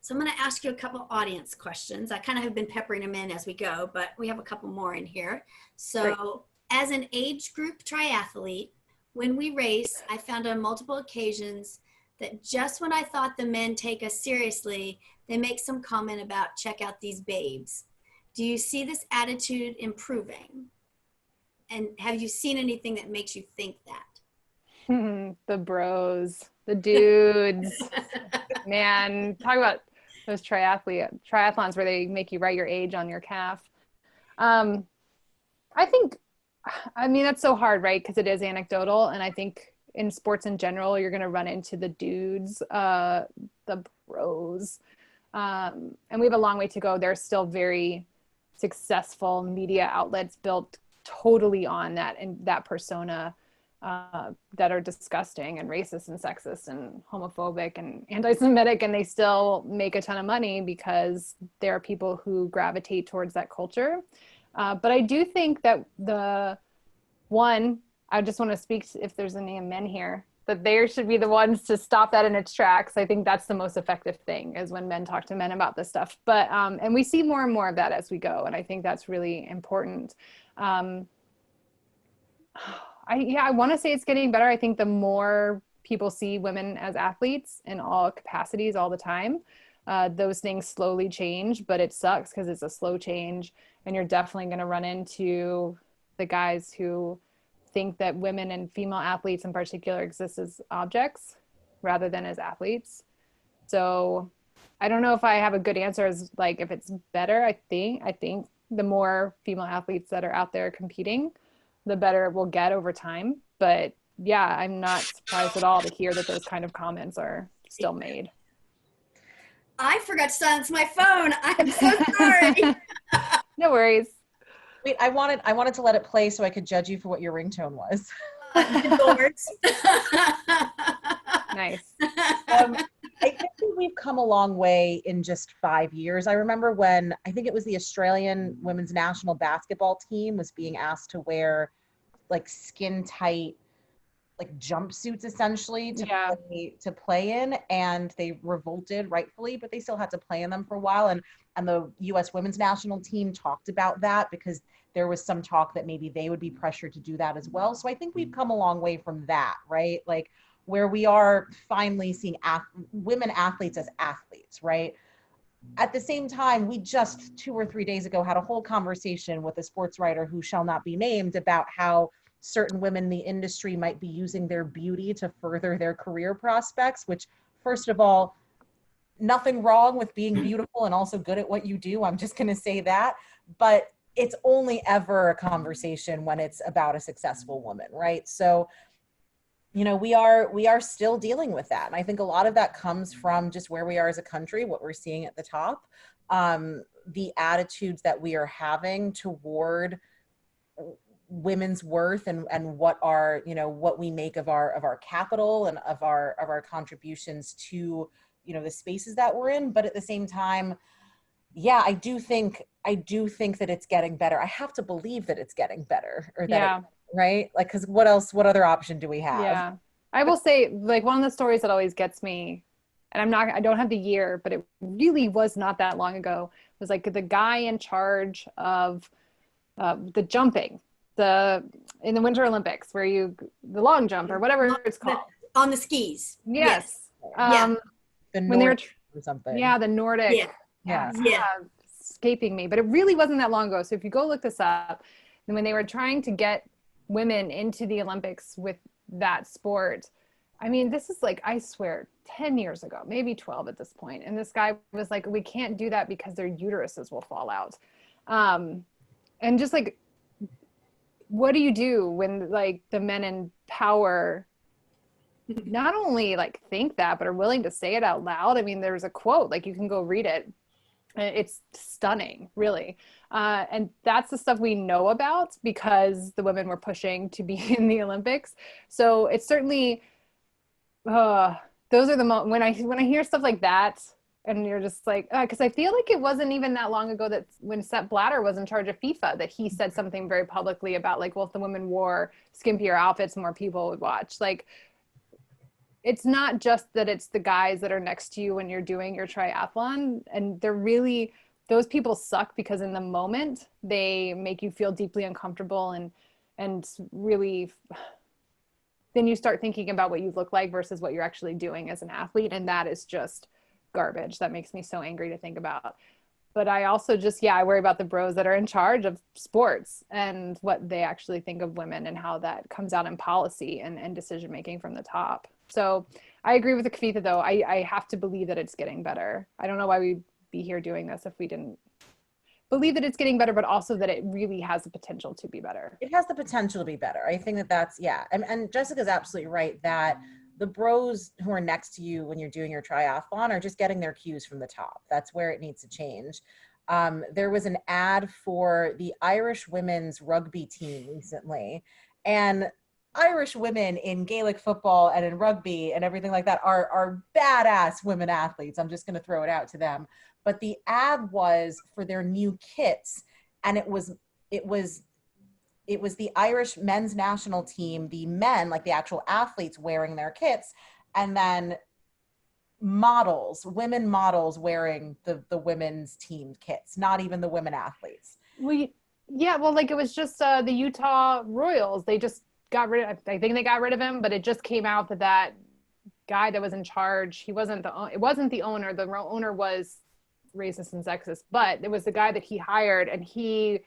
So I'm going to ask you a couple audience questions. I kind of have been peppering them in as we go, but we have a couple more in here. So great. As an age group triathlete, when we race, I found on multiple occasions that just when I thought the men take us seriously, they make some comment about check out these babes. Do you see this attitude improving? And have you seen anything that makes you think that? The bros, the dudes, man, talk about those triathlons where they make you write your age on your calf. I mean, that's so hard, right? Because it is anecdotal. And I think in sports in general, you're going to run into the dudes, the bros. And we have a long way to go. There's still very successful media outlets built totally on that and that persona that are disgusting and racist and sexist and homophobic and anti-Semitic, and they still make a ton of money because there are people who gravitate towards that culture. But I do think that I just want to speak if there's any men here, that they should be the ones to stop that in its tracks. I think that's the most effective thing is when men talk to men about this stuff. But, and we see more and more of that as we go. And I think that's really important. I want to say it's getting better. I think the more people see women as athletes in all capacities all the time, those things slowly change, but it sucks because it's a slow change. And you're definitely going to run into the guys who think that women and female athletes in particular exist as objects rather than as athletes. So I don't know if I have a good answer as like if it's better. I think the more female athletes that are out there competing, the better we'll get over time. But yeah, I'm not surprised at all to hear that those kind of comments are still made. I forgot to silence my phone. I'm so sorry. No worries. Wait, I wanted to let it play so I could judge you for what your ringtone was. Nice. I think we've come a long way in just 5 years. I remember when I think it was the Australian women's national basketball team was being asked to wear like skin tight, like jumpsuits essentially to play in, and they revolted rightfully, but they still had to play in them for a while. And the U.S. women's national team talked about that because there was some talk that maybe they would be pressured to do that as well. So I think we've come a long way from that, right? Like where we are finally seeing women athletes as athletes, right? At the same time, we just 2 or 3 days ago had a whole conversation with a sports writer who shall not be named about how certain women in the industry might be using their beauty to further their career prospects, which first of all, nothing wrong with being beautiful and also good at what you do. I'm just going to say that, but it's only ever a conversation when it's about a successful woman, right? So, you know, we are still dealing with that. And I think a lot of that comes from just where we are as a country, what we're seeing at the top, the attitudes that we are having toward women's worth and what are, you know, what we make of our capital and of our contributions to, you know, the spaces that we're in. But at the same time, yeah, I do think that it's getting better. I have to believe that it's getting better, or that right? Like, because what other option do we have? Yeah. I will say, like, one of the stories that always gets me, and I don't have the year, but it really was not that long ago, was like the guy in charge of the jumping, in the Winter Olympics, where the long jump or whatever it's called. On the skis. Yes. The when they were or something. Yeah, the Nordic. Yeah. Escaping me, but it really wasn't that long ago. So if you go look this up, And when they were trying to get women into the Olympics with that sport, I mean, this is like, I swear, 10 years ago, maybe 12 at this point. And this guy was like, we can't do that because their uteruses will fall out. And just like, what do you do when like the men in power not only like think that, but are willing to say it out loud? I mean, there's a quote, like you can go read it. It's stunning, really. And that's the stuff we know about because the women were pushing to be in the Olympics. So it's certainly, those are the when I hear stuff like that, and you're just like, because I feel like it wasn't even that long ago that when Sepp Blatter was in charge of FIFA, that he said something very publicly about like, well, if the women wore skimpier outfits, more people would watch. Like, it's not just that it's the guys that are next to you when you're doing your triathlon, and they're really, those people suck because in the moment they make you feel deeply uncomfortable and really, then you start thinking about what you look like versus what you're actually doing as an athlete. And that is just garbage. That makes me so angry to think about. But I also just, I worry about the bros that are in charge of sports and what they actually think of women and how that comes out in policy and decision-making from the top. So I agree with the Kavitha though. I have to believe that it's getting better. I don't know why we'd be here doing this if we didn't believe that it's getting better, but also that it really has the potential to be better. It has the potential to be better. I think that's, and Jessica's absolutely right that the bros who are next to you when you're doing your triathlon are just getting their cues from the top. That's where it needs to change. There was an ad for the Irish women's rugby team recently, and Irish women in Gaelic football and in rugby and everything like that are badass women athletes. I'm just going to throw it out to them. But the ad was for their new kits, and it was the Irish men's national team, the men, like the actual athletes wearing their kits, and then women models wearing the women's team kits, not even the women athletes. Like it was just the Utah Royals. They just got rid of, I think they got rid of him, but it just came out that guy that was in charge, it wasn't the owner. The owner was racist and sexist, but it was the guy that he hired, and he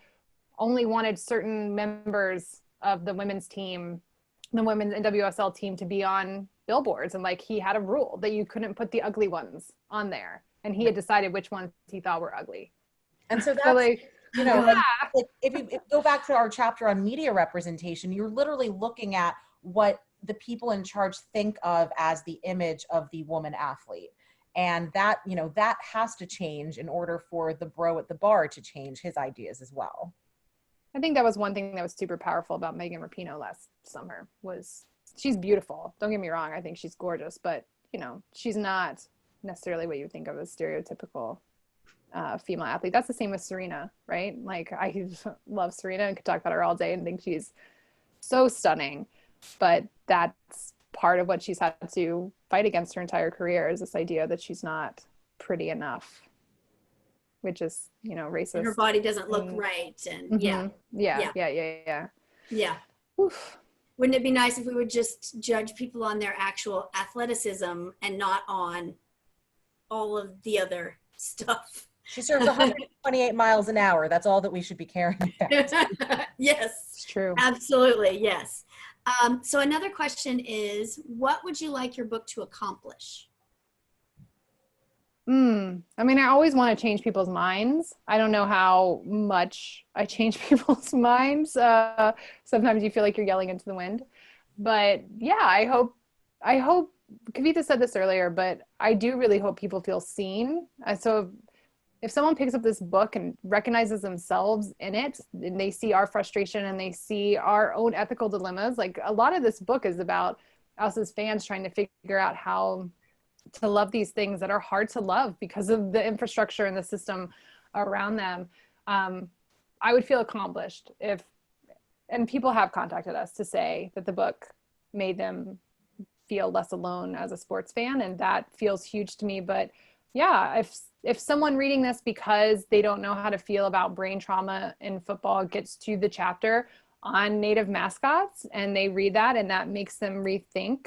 only wanted certain members of the women's team, the women's NWSL team, to be on billboards. And like, he had a rule that you couldn't put the ugly ones on there. And he had decided which ones he thought were ugly. And so that's, like if you go back to our chapter on media representation, you're literally looking at what the people in charge think of as the image of the woman athlete. And that, that has to change in order for the bro at the bar to change his ideas as well. I think that was one thing that was super powerful about Megan Rapinoe last summer was she's beautiful. Don't get me wrong. I think she's gorgeous, but she's not necessarily what you think of as stereotypical female athlete. That's the same with Serena, right? Like, I love Serena and could talk about her all day and think she's so stunning, but that's part of what she's had to fight against her entire career, is this idea that she's not pretty enough, which is, racist. And her body doesn't look right. And yeah. Oof. Wouldn't it be nice if we would just judge people on their actual athleticism and not on all of the other stuff? She serves 128 miles an hour. That's all that we should be caring about. Yes. It's true. Absolutely. Yes. So another question is, what would you like your book to accomplish? I mean, I always want to change people's minds. I don't know how much I change people's minds. Sometimes you feel like you're yelling into the wind. But yeah, I hope Kavitha said this earlier, but I do really hope people feel seen. So if someone picks up this book and recognizes themselves in it, and they see our frustration and they see our own ethical dilemmas, like a lot of this book is about us as fans trying to figure out how to love these things that are hard to love because of the infrastructure and the system around them. I would feel accomplished and people have contacted us to say that the book made them feel less alone as a sports fan, and that feels huge to me. But yeah, if someone reading this because they don't know how to feel about brain trauma in football gets to the chapter on Native mascots and they read that and that makes them rethink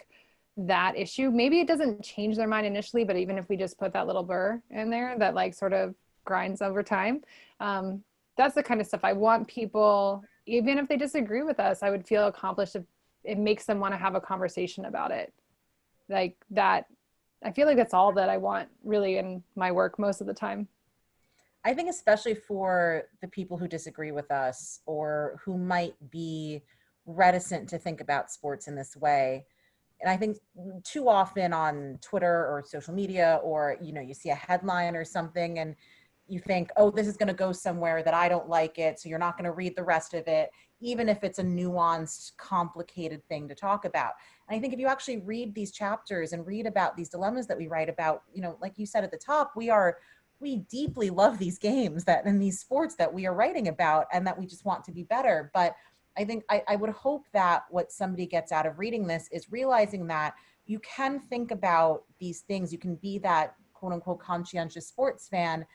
that issue, maybe it doesn't change their mind initially, but even if we just put that little burr in there that like sort of grinds over time, that's the kind of stuff I want people even if they disagree with us, I would feel accomplished if it makes them want to have a conversation about it. Like that, I feel like that's all that I want really in my work most of the time. I think especially for the people who disagree with us or who might be reticent to think about sports in this way. And I think too often on Twitter or social media, or, you know, you see a headline or something and you think, oh, this is going to go somewhere that I don't like it. So you're not going to read the rest of it, even if it's a nuanced, complicated thing to talk about. And I think if you actually read these chapters and read about these dilemmas that we write about, you know, like you said at the top, we deeply love these games that and these sports that we are writing about and that we just want to be better. But I think I would hope that what somebody gets out of reading this is realizing that you can think about these things. You can be that quote unquote conscientious sports fan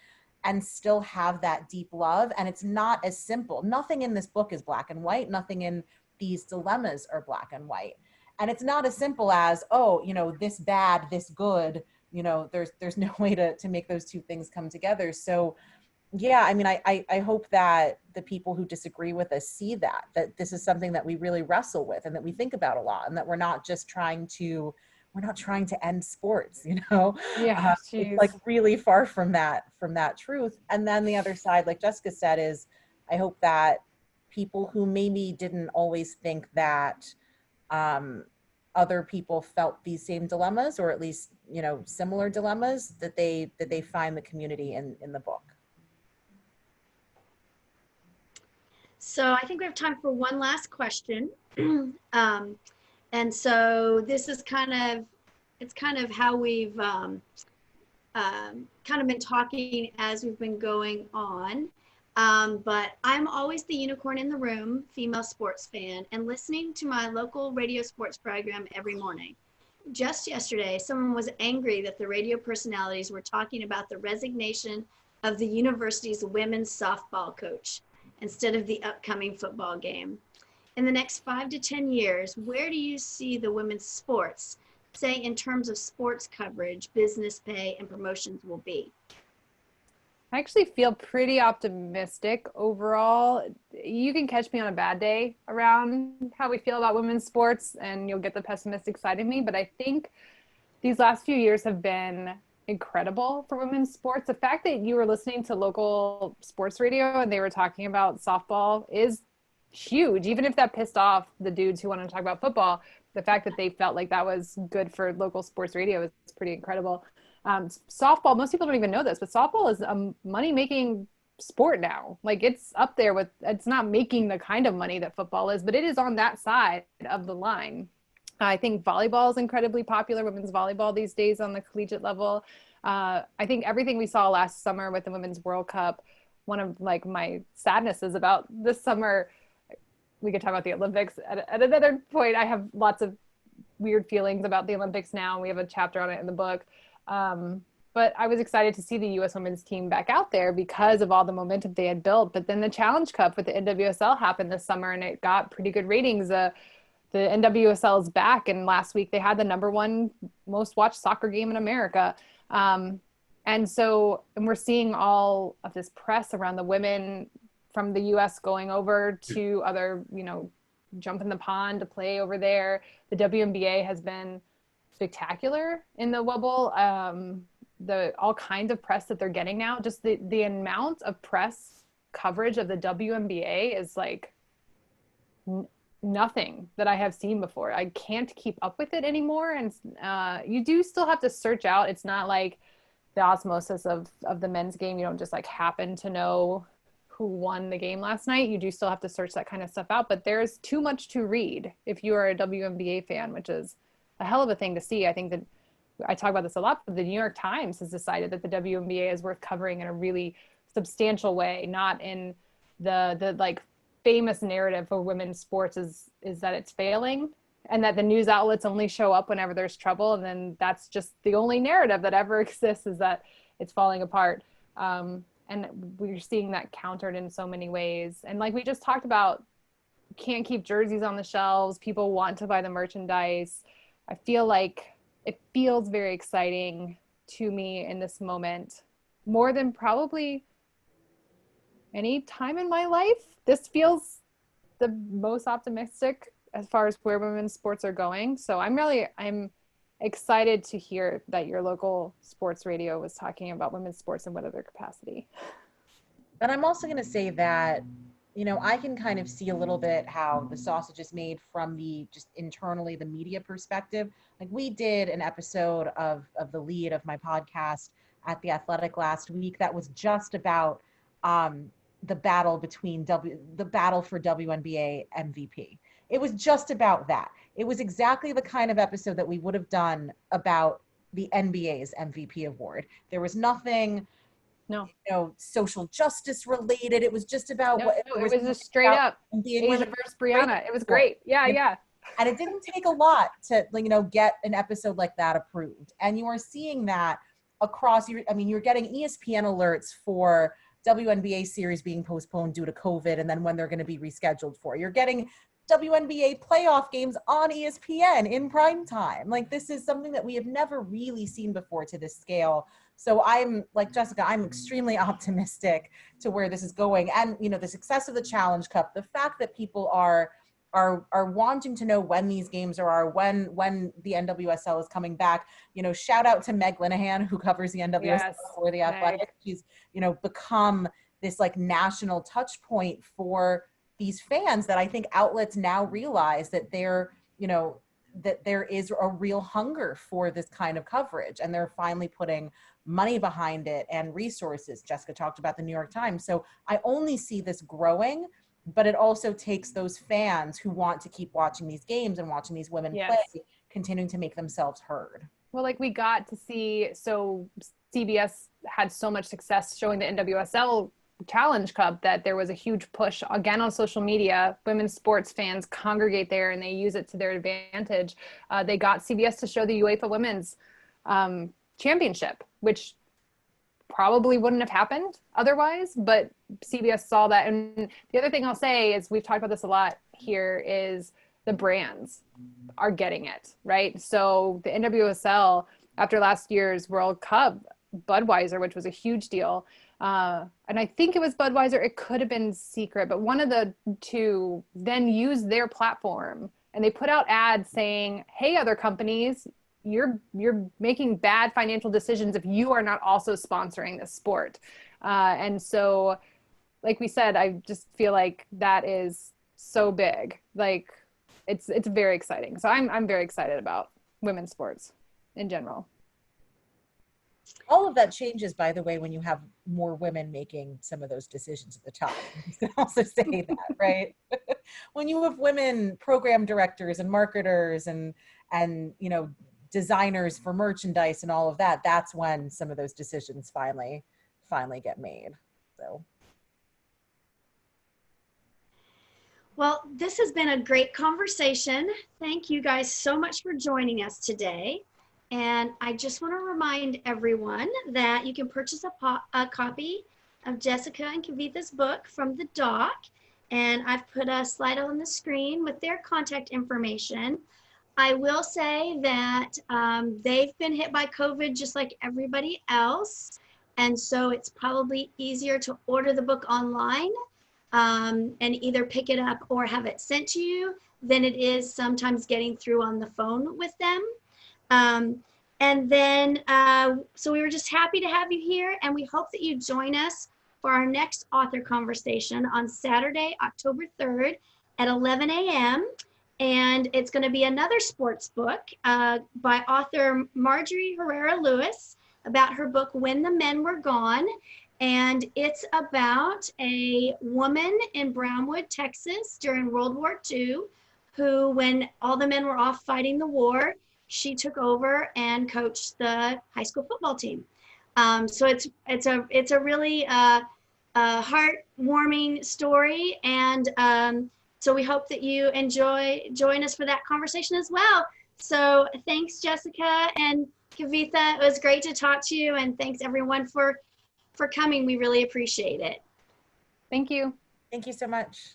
and still have that deep love. And it's not as simple. Nothing in this book is black and white. Nothing in these dilemmas are black and white. And it's not as simple as, oh, you know, this bad, this good, you know, there's no way to make those two things come together. So yeah, I mean, I hope that the people who disagree with us see that this is something that we really wrestle with and that we think about a lot, and that we're not trying to end sports, you know. Yeah, It's geez. like really far from that truth. And then the other side, like Jessica said, is I hope that people who maybe didn't always think that other people felt these same dilemmas, or at least, you know, similar dilemmas, that they find the community in the book. So I think we have time for one last question. And so this is it's kind of how we've kind of been talking as we've been going on. But I'm always the unicorn in the room, female sports fan, and listening to my local radio sports program every morning. Just yesterday, someone was angry that the radio personalities were talking about the resignation of the university's women's softball coach instead of the upcoming football game. In the next 5 to 10 years, where do you see the women's sports, say in terms of sports coverage, business pay, and promotions will be? I actually feel pretty optimistic overall. You can catch me on a bad day around how we feel about women's sports, and you'll get the pessimistic side of me. But I think these last few years have been incredible for women's sports. The fact that you were listening to local sports radio and they were talking about softball is huge. Even if that pissed off the dudes who wanted to talk about football, the fact that they felt like that was good for local sports radio is pretty incredible. Softball, most people don't even know this, but softball is a money-making sport now. Like, it's up there with, it's not making the kind of money that football is, but it is on that side of the line. I think volleyball is incredibly popular, women's volleyball these days on the collegiate level. I think everything we saw last summer with the Women's World Cup, one of like my sadnesses about this summer, we could talk about the Olympics at another point. I have lots of weird feelings about the Olympics now. We have a chapter on it in the book. But I was excited to see the U.S. women's team back out there because of all the momentum they had built. But then the Challenge Cup with the NWSL happened this summer, and it got pretty good ratings. The NWSL is back, and last week they had the #1 most watched soccer game in America. And we're seeing all of this press around the women from the U.S. going over to other, jump in the pond to play over there. The WNBA has been spectacular in the Wubble. The all kinds of press that they're getting now, just the amount of press coverage of the WNBA is like nothing that I have seen before. I can't keep up with it anymore. And you do still have to search out. It's not like the osmosis of the men's game. You don't just like happen to know who won the game last night. You do still have to search that kind of stuff out, but there's too much to read if you are a WNBA fan, which is a hell of a thing to see. I think that I talk about this a lot, but the New York Times has decided that the WNBA is worth covering in a really substantial way, not in the like famous narrative for women's sports is that it's failing and that the news outlets only show up whenever there's trouble. And then that's just the only narrative that ever exists, is that it's falling apart. And we're seeing that countered in so many ways. And like we just talked about, can't keep jerseys on the shelves. People want to buy the merchandise. I feel like it feels very exciting to me in this moment, more than probably any time in my life. This feels the most optimistic as far as where women's sports are going. So I'm excited to hear that your local sports radio was talking about women's sports in what other capacity. But I'm also going to say that, I can kind of see a little bit how the sausage is made from the just internally the media perspective. Like we did an episode of the lead of my podcast at The Athletic last week that was just about the battle between the battle for WNBA MVP. It was just about that. It was exactly the kind of episode that we would have done about the NBA's MVP award. There was nothing social justice related. It was just about it was just straight up Asia versus Brianna. It was great. Yeah. And it didn't take a lot to, get an episode like that approved. And you are seeing that across you're getting ESPN alerts for WNBA series being postponed due to COVID and then when they're going to be rescheduled for. You're getting WNBA playoff games on ESPN in prime time. Like this is something that we have never really seen before to this scale. So I'm like Jessica, I'm extremely optimistic to where this is going. And, the success of the Challenge Cup, the fact that people are wanting to know when these games are, when the NWSL is coming back. Shout out to Meg Linehan, who covers the NWSL for The Athletic. She's, become this like national touch point for these fans that I think outlets now realize that that there is a real hunger for this kind of coverage, and they're finally putting money behind it and resources. Jessica talked about the New York Times. So I only see this growing, but it also takes those fans who want to keep watching these games and watching these women play, continuing to make themselves heard. Well, like we got to see, so CBS had so much success showing the NWSL Challenge Cup that there was a huge push again on social media. Women's sports fans congregate there and they use it to their advantage. They got CBS to show the UEFA Women's Championship, which probably wouldn't have happened otherwise, but CBS saw that. And the other thing I'll say is, we've talked about this a lot here, is the brands are getting it, right? So the NWSL, after last year's World Cup, Budweiser, which was a huge deal, and I think it was Budweiser, it could have been Secret, but one of the two then used their platform and they put out ads saying, hey, other companies, you're making bad financial decisions if you are not also sponsoring this sport. And so, like we said, I just feel like that is so big. Like it's very exciting. So I'm very excited about women's sports in general. All of that changes, by the way, when you have more women making some of those decisions at the top. You can also say that, right? When you have women program directors and marketers and designers for merchandise and all of that, that's when some of those decisions finally get made. So. Well, this has been a great conversation. Thank you guys so much for joining us today. And I just want to remind everyone that you can purchase a copy of Jessica and Kavitha's book from the doc. And I've put a slide on the screen with their contact information. I will say that they've been hit by COVID just like everybody else. And so it's probably easier to order the book online and either pick it up or have it sent to you than it is sometimes getting through on the phone with them. And then, so we were just happy to have you here, and we hope that you join us for our next author conversation on Saturday, October 3rd at 11 a.m. And it's going to be another sports book by author Marjorie Herrera Lewis about her book, When the Men Were Gone. And it's about a woman in Brownwood, Texas during World War II, who, when all the men were off fighting the war, she took over and coached the high school football team. So it's a really heartwarming story, and so we hope that you join us for that conversation as well. So thanks, Jessica and Kavitha. It was great to talk to you, and thanks everyone for coming. We really appreciate it. Thank you. Thank you so much.